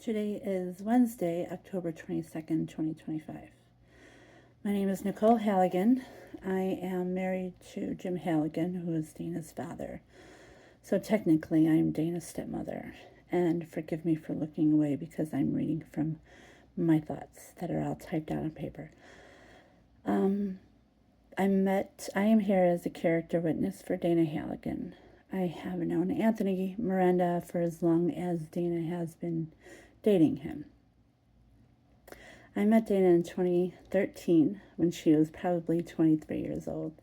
Today is Wednesday, October 22nd, 2025. My name is Nicole Halligan. I am married to Jim Halligan, who is Dana's father. So technically, I'm Dana's stepmother. And forgive me for looking away because I'm reading from my thoughts that are all typed out on paper. I am here as a character witness for Dana Halligan. I have known Anthony Miranda for as long as Dana has been dating him. I met Dana in 2013 when she was probably 23 years old.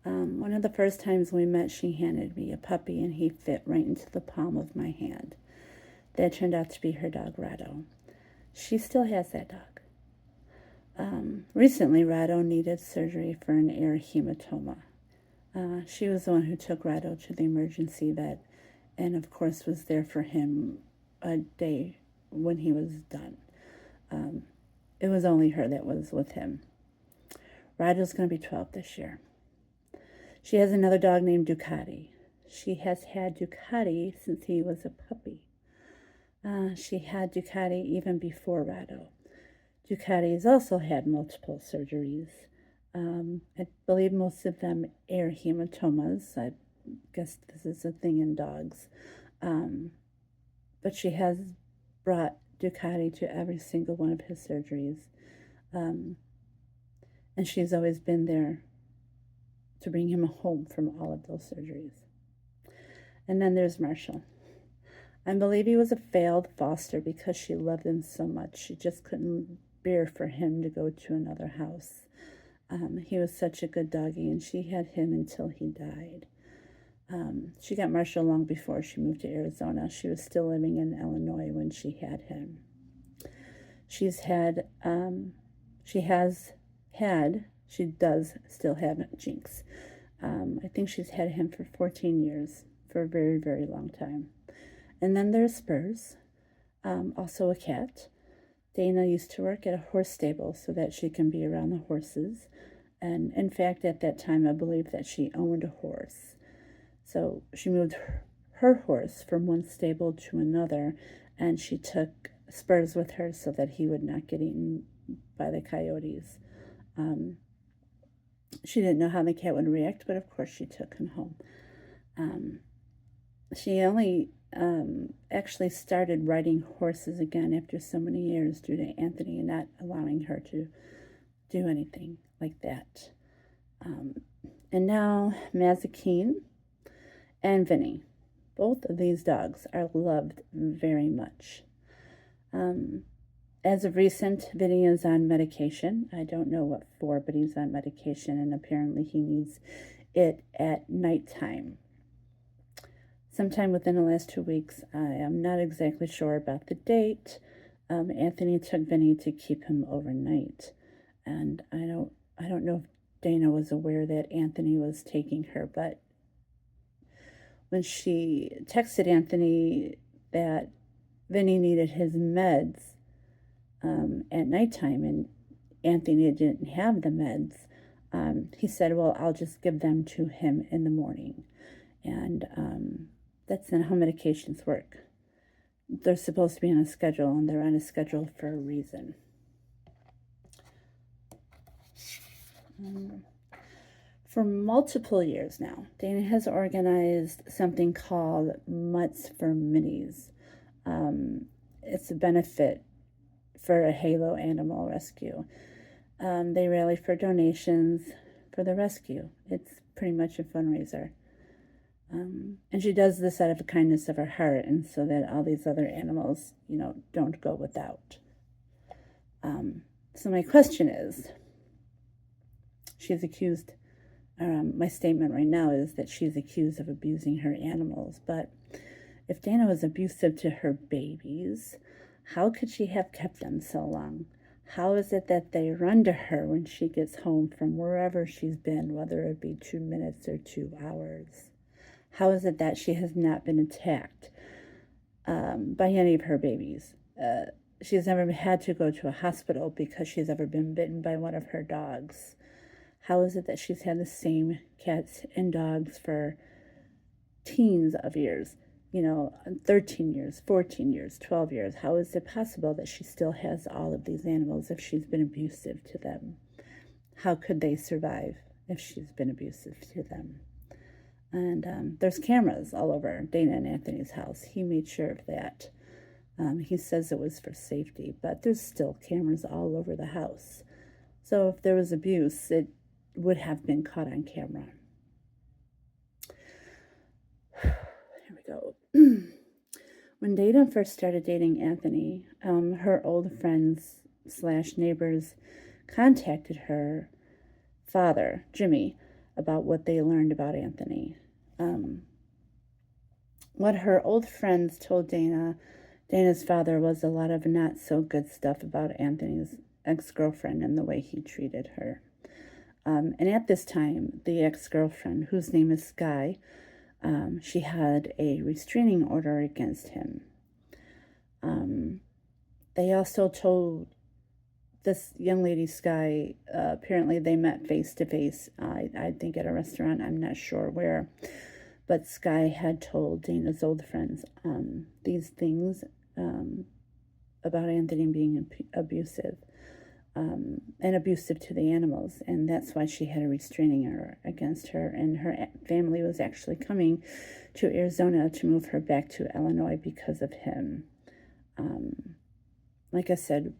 One of the first times we met, she handed me a puppy and he fit right into the palm of my hand. That turned out to be her dog, Rado. She still has that dog. Recently, Rado needed surgery for an ear hematoma. She was the one who took Rado to the emergency vet and, of course, was there for him a day when he was done. It was only her that was with him. Rado's going to be 12 this year. She has another dog named Ducati. She has had Ducati since he was a puppy. She had Ducati even before Rado. Ducati's also had multiple surgeries. I believe most of them air hematomas. I guess this is a thing in dogs. But she has brought Ducati to every single one of his surgeries. And she's always been there to bring him home from all of those surgeries. And then there's Marshall. I believe he was a failed foster because she loved him so much. She just couldn't bear for him to go to another house. He was such a good doggy, and she had him until he died. She got Marshall long before she moved to Arizona. She was still living in Illinois when she had him. She does still have Jinx. I think she's had him for 14 years, for a very, very long time. And then there's Spurs, also a cat. Dana used to work at a horse stable so that she can be around the horses. And in fact, at that time, I believe that she owned a horse. So she moved her horse from one stable to another, and she took Spurs with her so that he would not get eaten by the coyotes. She didn't know how the cat would react, but of course she took him home. She only actually started riding horses again after so many years due to Anthony not allowing her to do anything like that. And now Mazikeen and Vinny. Both of these dogs are loved very much. As of recent, Vinny is on medication. I don't know what for, but he's on medication, and apparently he needs it at nighttime. Sometime within the last 2 weeks. I am not exactly sure about the date. Anthony took Vinny to keep him overnight, and I don't know if Dana was aware that Anthony was taking her, but when she texted Anthony that Vinny needed his meds at nighttime and Anthony didn't have the meds, he said, well, I'll just give them to him in the morning. And that's not how medications work. They're supposed to be on a schedule, and they're on a schedule for a reason. For multiple years now, Dana has organized something called Mutts for Minis. It's a benefit for a Halo animal rescue. They rally for donations for the rescue. It's pretty much a fundraiser. And she does this out of the kindness of her heart, and so that all these other animals, don't go without. So my question is, she's accused, my statement right now is that she's accused of abusing her animals, but if Dana was abusive to her babies, how could she have kept them so long? How is it that they run to her when she gets home from wherever she's been, whether it be 2 minutes or 2 hours? How is it that she has not been attacked by any of her babies? She's never had to go to a hospital because she's ever been bitten by one of her dogs. How is it that she's had the same cats and dogs for teens of years? 13 years, 14 years, 12 years. How is it possible that she still has all of these animals if she's been abusive to them? How could they survive if she's been abusive to them? And there's cameras all over Dana and Anthony's house. He made sure of that. He says it was for safety, but there's still cameras all over the house. So if there was abuse, it would have been caught on camera. Here we go. When Dana first started dating Anthony, her old friends / neighbors contacted her father, Jimmy, about what they learned about Anthony. What her old friends told Dana's father was a lot of not so good stuff about Anthony's ex-girlfriend and the way he treated her. And at this time, the ex-girlfriend, whose name is Sky, she had a restraining order against him. They also told this young lady, Sky, apparently they met face to face, I think at a restaurant, I'm not sure where, but Sky had told Dana's old friends these things about Anthony being abusive, and abusive to the animals, and that's why she had a restraining order against her, and her family was actually coming to Arizona to move her back to Illinois because of him. Like I said,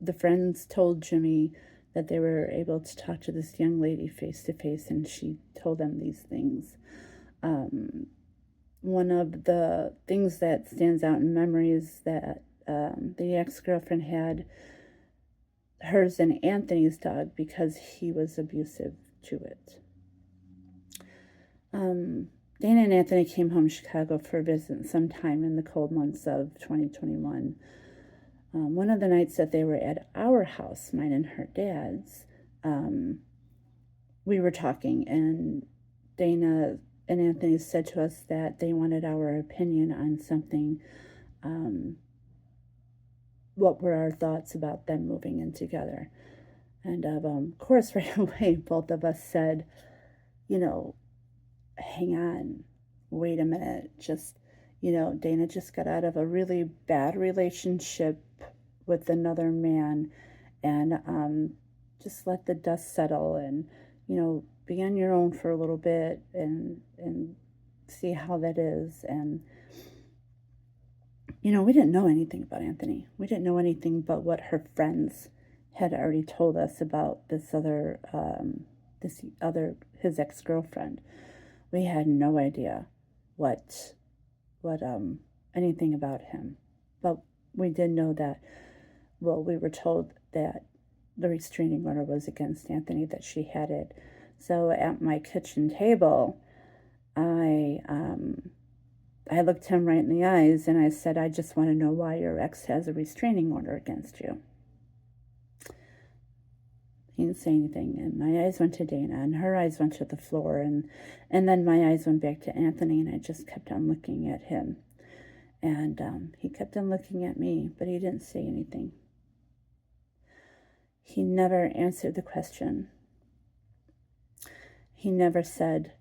the friends told Jimmy that they were able to talk to this young lady face to face, and she told them these things. One of the things that stands out in memory is that the ex-girlfriend had hers and Anthony's dog because he was abusive to it. Dana and Anthony came home to Chicago for a visit sometime in the cold months of 2021. One of the nights that they were at our house, mine and her dad's, we were talking, and Dana and Anthony said to us that they wanted our opinion on something. What were our thoughts about them moving in together? And of course, right away, both of us said, hang on, wait a minute, Dana just got out of a really bad relationship with another man, and just let the dust settle and, be on your own for a little bit and see how that is. And, we didn't know anything about Anthony. We didn't know anything but what her friends had already told us about his ex-girlfriend. We had no idea what anything about him, but we did know that, we were told that the restraining order was against Anthony, that she had it. So at my kitchen table, I looked him right in the eyes and I said, I just want to know why your ex has a restraining order against you. He didn't say anything, and my eyes went to Dana, and her eyes went to the floor, and then my eyes went back to Anthony, and I just kept on looking at him. And he kept on looking at me, but he didn't say anything. He never answered the question. He never said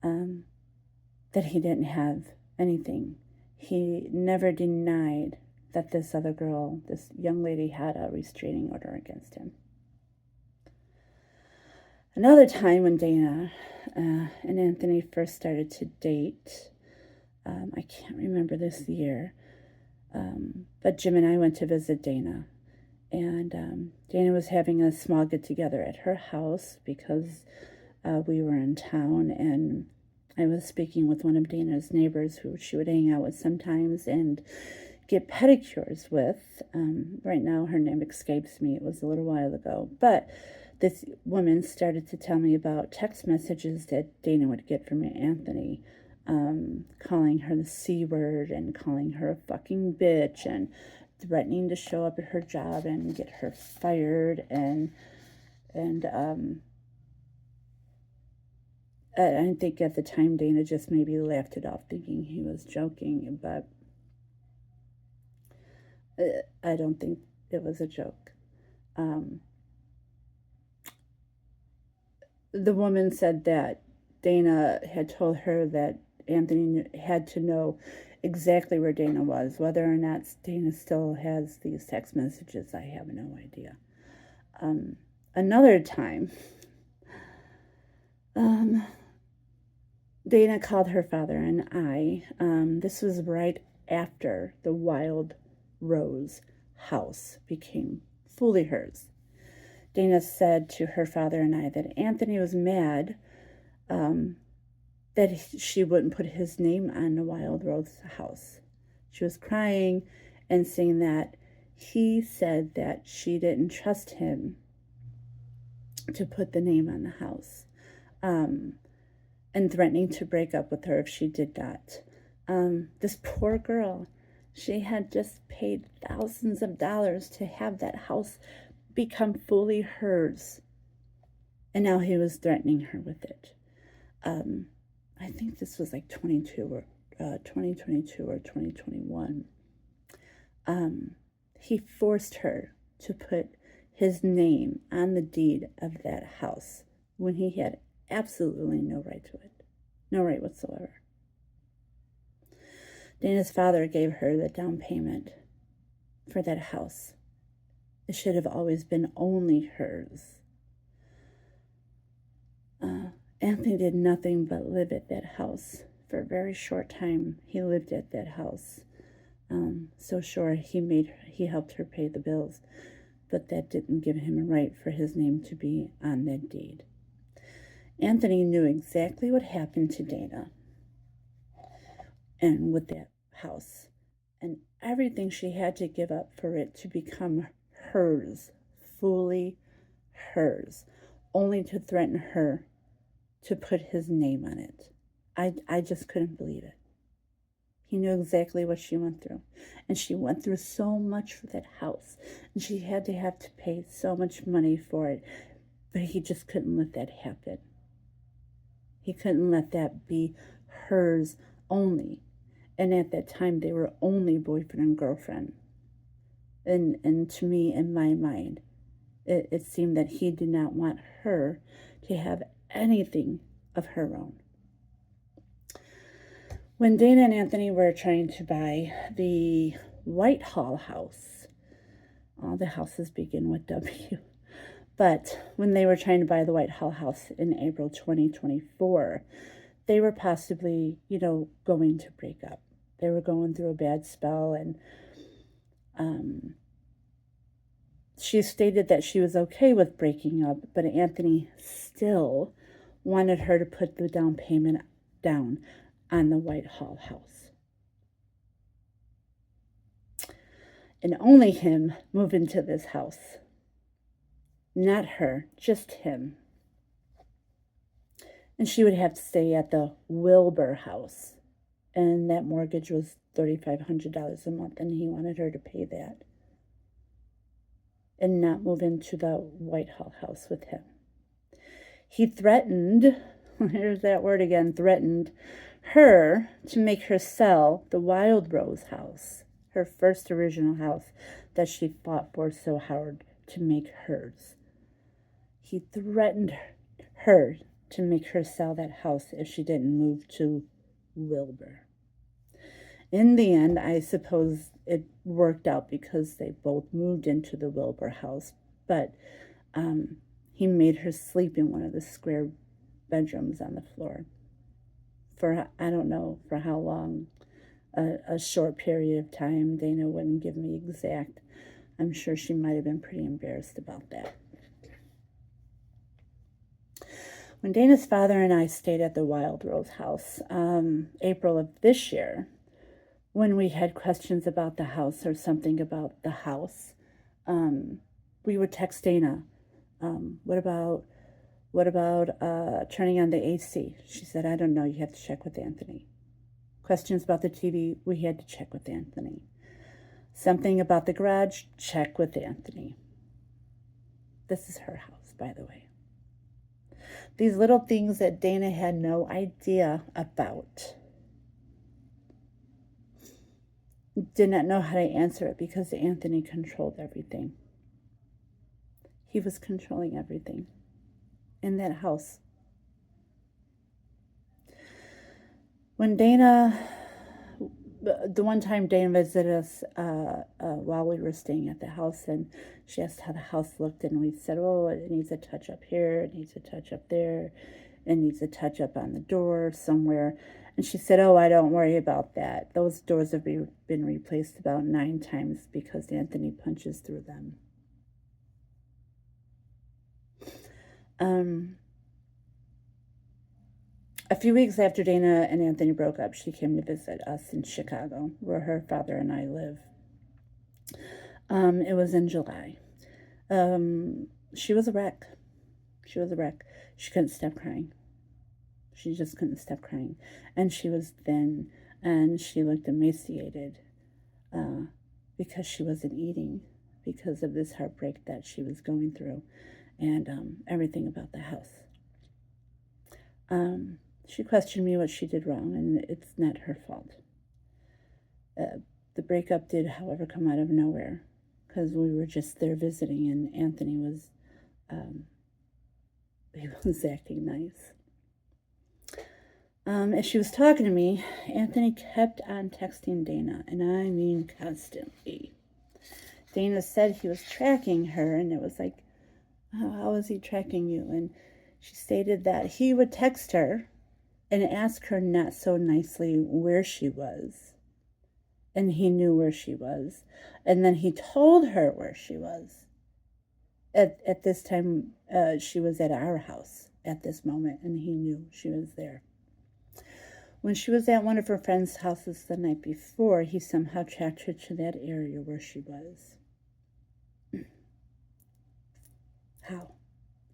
that he didn't have anything. He never denied that this other girl, this young lady, had a restraining order against him. Another time when Dana and Anthony first started to date, I can't remember this year, but Jim and I went to visit Dana. And Dana was having a small get-together at her house because we were in town, and I was speaking with one of Dana's neighbors who she would hang out with sometimes and get pedicures with. Right now, her name escapes me. It was a little while ago. But this woman started to tell me about text messages that Dana would get from Anthony, calling her the C word and calling her a fucking bitch and threatening to show up at her job and get her fired. And I think at the time Dana just maybe laughed it off, thinking he was joking, but I don't think it was a joke. The woman said that Dana had told her that Anthony had to know exactly where Dana was. Whether or not Dana still has these text messages, I have no idea. Another time, Dana called her father and I. This was right after the Wild Rose house became fully hers. Dana said to her father and I that Anthony was mad that she wouldn't put his name on the Wild Rose house. She was crying and saying that he said that she didn't trust him to put the name on the house, and threatening to break up with her if she did not. This poor girl, she had just paid thousands of dollars to have that house become fully hers, and now he was threatening her with it. I think this was like 2022 or 2021. He forced her to put his name on the deed of that house when he had absolutely no right to it. No right whatsoever. Dana's father gave her the down payment for that house. It should have always been only hers. Anthony did nothing but live at that house. For a very short time, he lived at that house. So sure, he helped her pay the bills, but that didn't give him a right for his name to be on that deed. Anthony knew exactly what happened to Dana and with that house, and everything she had to give up for it to become hers, fully hers, only to threaten her to put his name on it. I just couldn't believe it. He knew exactly what she went through. And she went through so much for that house. And she had to pay so much money for it. But he just couldn't let that happen. He couldn't let that be hers only. And at that time, they were only boyfriend and girlfriend. And to me, in my mind, it seemed that he did not want her to have anything of her own. When Dana and Anthony were trying to buy the Whitehall house, all the houses begin with W, but when they were trying to buy the Whitehall house in April 2024, they were possibly, going to break up. They were going through a bad spell, and she stated that she was okay with breaking up, but Anthony still wanted her to put the down payment down on the Whitehall house. And only him move into this house. Not her, just him. And she would have to stay at the Wilbur house. And that mortgage was $3,500 a month, and he wanted her to pay that. And not move into the Whitehall house with him. He threatened, here's that word again, threatened her to make her sell the Wild Rose house, her first original house that she fought for so hard to make hers. He threatened her to make her sell that house if she didn't move to Wilbur. In the end, I suppose it worked out because they both moved into the Wilbur house, but he made her sleep in one of the square bedrooms on the floor for, I don't know for how long, a short period of time. Dana wouldn't give me exact. I'm sure she might have been pretty embarrassed about that. When Dana's father and I stayed at the Wild Rose house, April of this year, when we had questions about the house or something about the house, we would text Dana. What about turning on the AC? She said, I don't know. You have to check with Anthony. Questions about the TV, we had to check with Anthony. Something about the garage, check with Anthony. This is her house, by the way. These little things that Dana had no idea about. Did not know how to answer it because Anthony controlled everything. He was controlling everything in that house. When the one time Dana visited us while we were staying at the house, and she asked how the house looked, and we said, oh, it needs a touch up here, it needs a touch up there, it needs a touch up on the door somewhere. And she said, oh, I don't worry about that. Those doors have been replaced about 9 times because Anthony punches through them. A few weeks after Dana and Anthony broke up, she came to visit us in Chicago, where her father and I live. It was in July. She was a wreck. She was a wreck. She couldn't stop crying. She just couldn't stop crying. And she was thin, and she looked emaciated because she wasn't eating because of this heartbreak that she was going through and everything about the house. She questioned me what she did wrong, and it's not her fault. The breakup did, however, come out of nowhere because we were just there visiting, and Anthony was he was acting nice. As she was talking to me, Anthony kept on texting Dana, and I mean constantly. Dana said he was tracking her, and it was like, oh, how is he tracking you? And she stated that he would text her and ask her not so nicely where she was. And he knew where she was. And then he told her where she was. At this time, she was at our house at this moment, and he knew she was there. When she was at one of her friend's houses the night before, he somehow tracked her to that area where she was. How?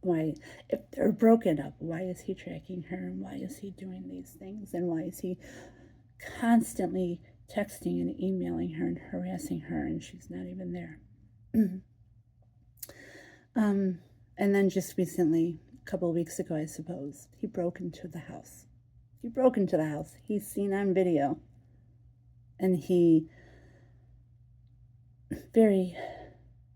Why? If they're broken up, why is he tracking her? And why is he doing these things? And why is he constantly texting and emailing her and harassing her, and she's not even there? And then just recently, a couple of weeks ago, I suppose, he broke into the house. He broke into the house. He's seen on video. And he very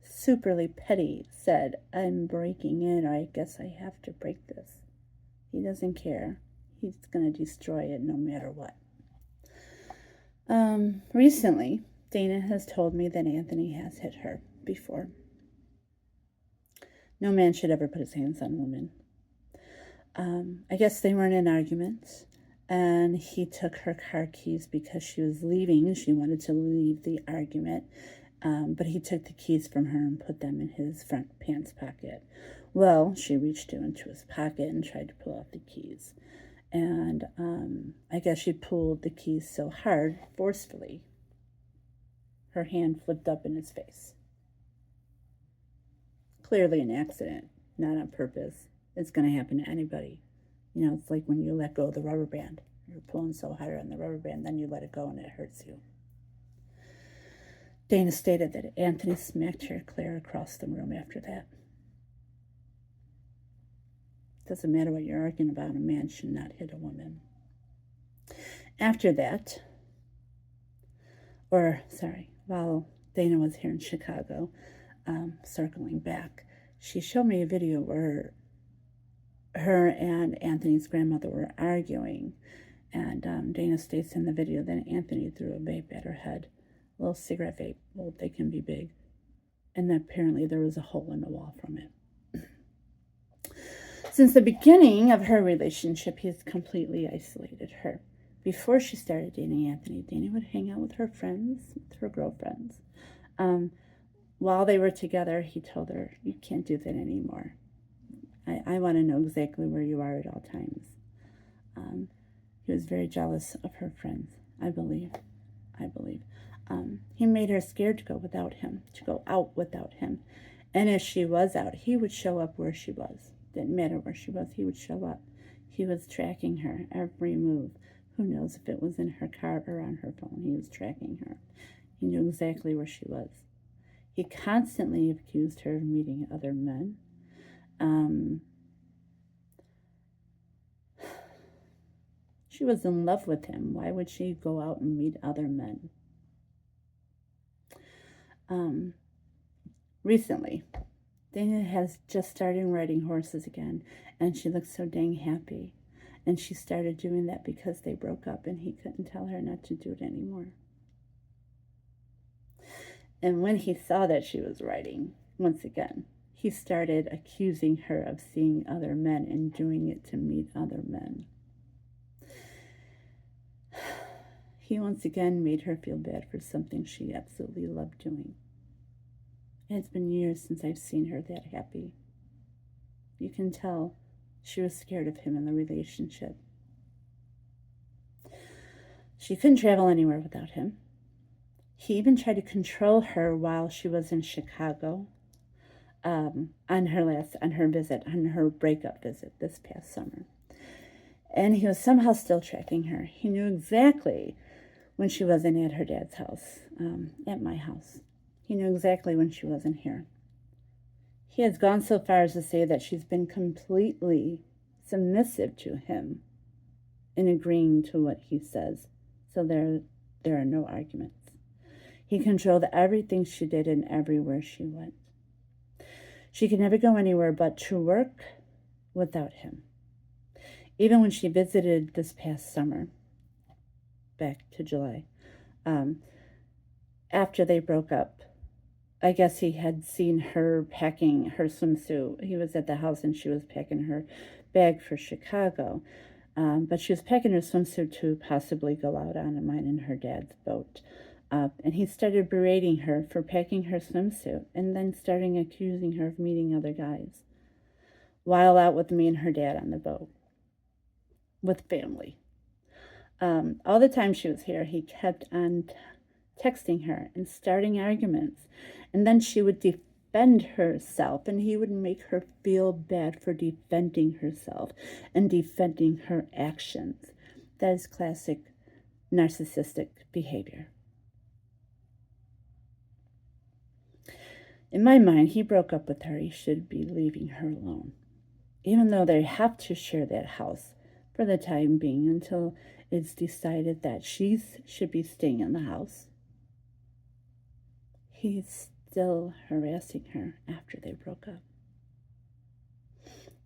superly petty said, I'm breaking in, or I guess I have to break this. He doesn't care. He's going to destroy it no matter what. Recently, Dana has told me that Anthony has hit her before. No man should ever put his hands on a woman. I guess they were in an argument, and he took her car keys because she was leaving. She wanted to leave the argument, but he took the keys from her and put them in his front pants pocket. Well, she reached into his pocket and tried to pull out the keys. And I guess she pulled the keys so hard, forcefully, her hand flipped up in his face. Clearly an accident, not on purpose. It's going to happen to anybody. You know, it's like when you let go of the rubber band. You're pulling so hard on the rubber band, then you let it go and it hurts you. Dana stated that Anthony smacked her clear across the room after that. Doesn't matter what you're arguing about, a man should not hit a woman. After that, while Dana was here in Chicago, circling back, she showed me a video where her and Anthony's grandmother were arguing, and Dana states in the video that Anthony threw a vape at her head, a little cigarette vape. Well, they can be big, and apparently there was a hole in the wall from it. Since the beginning of her relationship, he has completely isolated her. Before she started dating Anthony, Dana would hang out with her friends, with her girlfriends. While they were together, he told her, you can't do that anymore. I want to know exactly where you are at all times. He was very jealous of her friends, I believe. He made her scared to go without him, to go out without him. And if she was out, he would show up where she was. Didn't matter where she was, he would show up. He was tracking her every move. Who knows if it was in her car or on her phone. He was tracking her. He knew exactly where she was. He constantly accused her of meeting other men. She was in love with him. Why would she go out and meet other men? Recently, Dana has just started riding horses again, and she looks so dang happy. And she started doing that because they broke up and he couldn't tell her not to do it anymore. And when he saw that she was writing, once again, he started accusing her of seeing other men and doing it to meet other men. He once again made her feel bad for something she absolutely loved doing. It's been years since I've seen her that happy. You can tell she was scared of him in the relationship. She couldn't travel anywhere without him. He even tried to control her while she was in Chicago on her breakup visit this past summer. And he was somehow still tracking her. He knew exactly when she wasn't at her dad's house, at my house. He knew exactly when she wasn't here. He has gone so far as to say that she's been completely submissive to him in agreeing to what he says. So there are no arguments. He controlled everything she did and everywhere she went. She could never go anywhere but to work without him. Even when she visited this past summer, back to July, after they broke up, I guess he had seen her packing her swimsuit. He was at the house and she was packing her bag for Chicago. But she was packing her swimsuit to possibly go out on mine and her dad's boat. And he started berating her for packing her swimsuit and then starting accusing her of meeting other guys while out with me and her dad on the boat with family. All the time she was here, he kept on texting her and starting arguments. And then she would defend herself, and he would make her feel bad for defending herself and defending her actions. That is classic narcissistic behavior. In my mind, he broke up with her. He should be leaving her alone, even though they have to share that house for the time being until it's decided that she should be staying in the house. He's still harassing her after they broke up.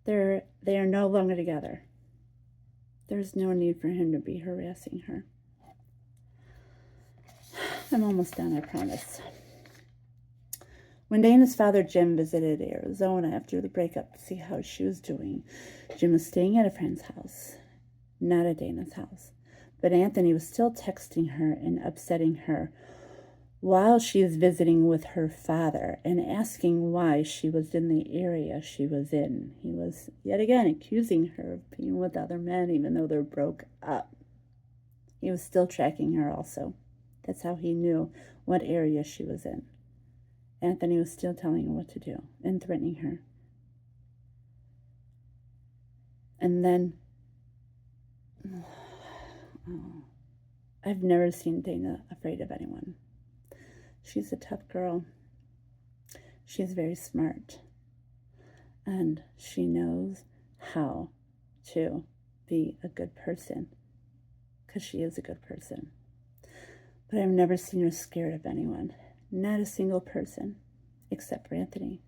They are no longer together. There's no need for him to be harassing her. I'm almost done, I promise. When Dana's father, Jim, visited Arizona after the breakup to see how she was doing, Jim was staying at a friend's house, not at Dana's house. But Anthony was still texting her and upsetting her while she was visiting with her father and asking why she was in the area she was in. He was yet again accusing her of being with other men even though they're broke up. He was still tracking her also. That's how he knew what area she was in. Anthony was still telling her what to do and threatening her. And then, I've never seen Dana afraid of anyone. She's a tough girl. She's very smart. And she knows how to be a good person because she is a good person. But I've never seen her scared of anyone. Not a single person, except for Anthony.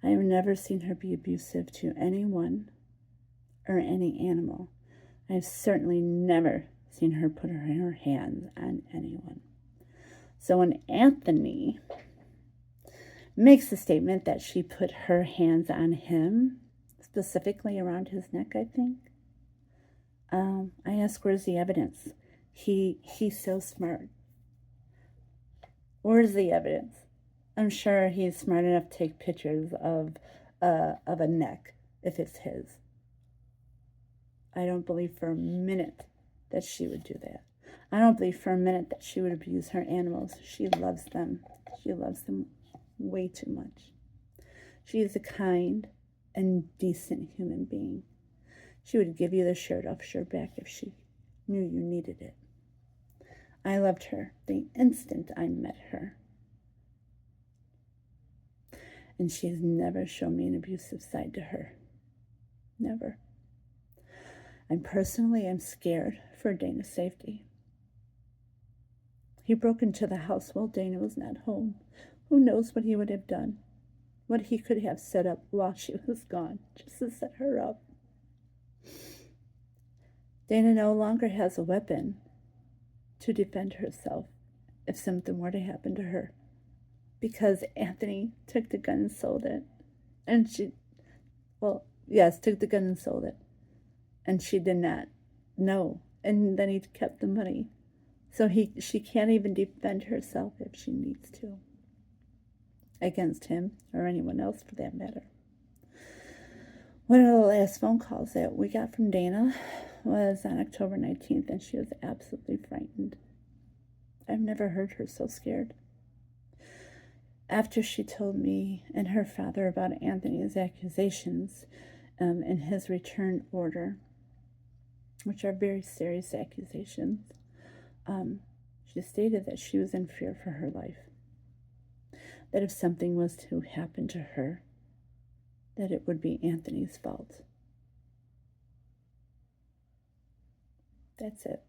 I have never seen her be abusive to anyone or any animal. I've certainly never seen her put her hands on anyone. So when Anthony makes the statement that she put her hands on him, specifically around his neck, I think, I ask, where's the evidence? He's so smart. Where's the evidence? I'm sure he's smart enough to take pictures of a neck if it's his. I don't believe for a minute that she would do that. I don't believe for a minute that she would abuse her animals. She loves them. She loves them way too much. She is a kind and decent human being. She would give you the shirt off your back if she knew you needed it. I loved her the instant I met her. And she has never shown me an abusive side to her. Never. And personally, I'm scared for Dana's safety. He broke into the house while Dana was not home. Who knows what he would have done? What he could have set up while she was gone, just to set her up. Dana no longer has a weapon to defend herself if something were to happen to her, because Anthony took the gun and sold it. And she, well, yes, took the gun and sold it. And she did not know. And then he kept the money. So she can't even defend herself if she needs to, against him or anyone else for that matter. One of the last phone calls that we got from Dana was on October 19th, and she was absolutely frightened. I've never heard her so scared. After she told me and her father about Anthony's accusations and his return order, which are very serious accusations, she stated that she was in fear for her life. That if something was to happen to her, that it would be Anthony's fault. That's it.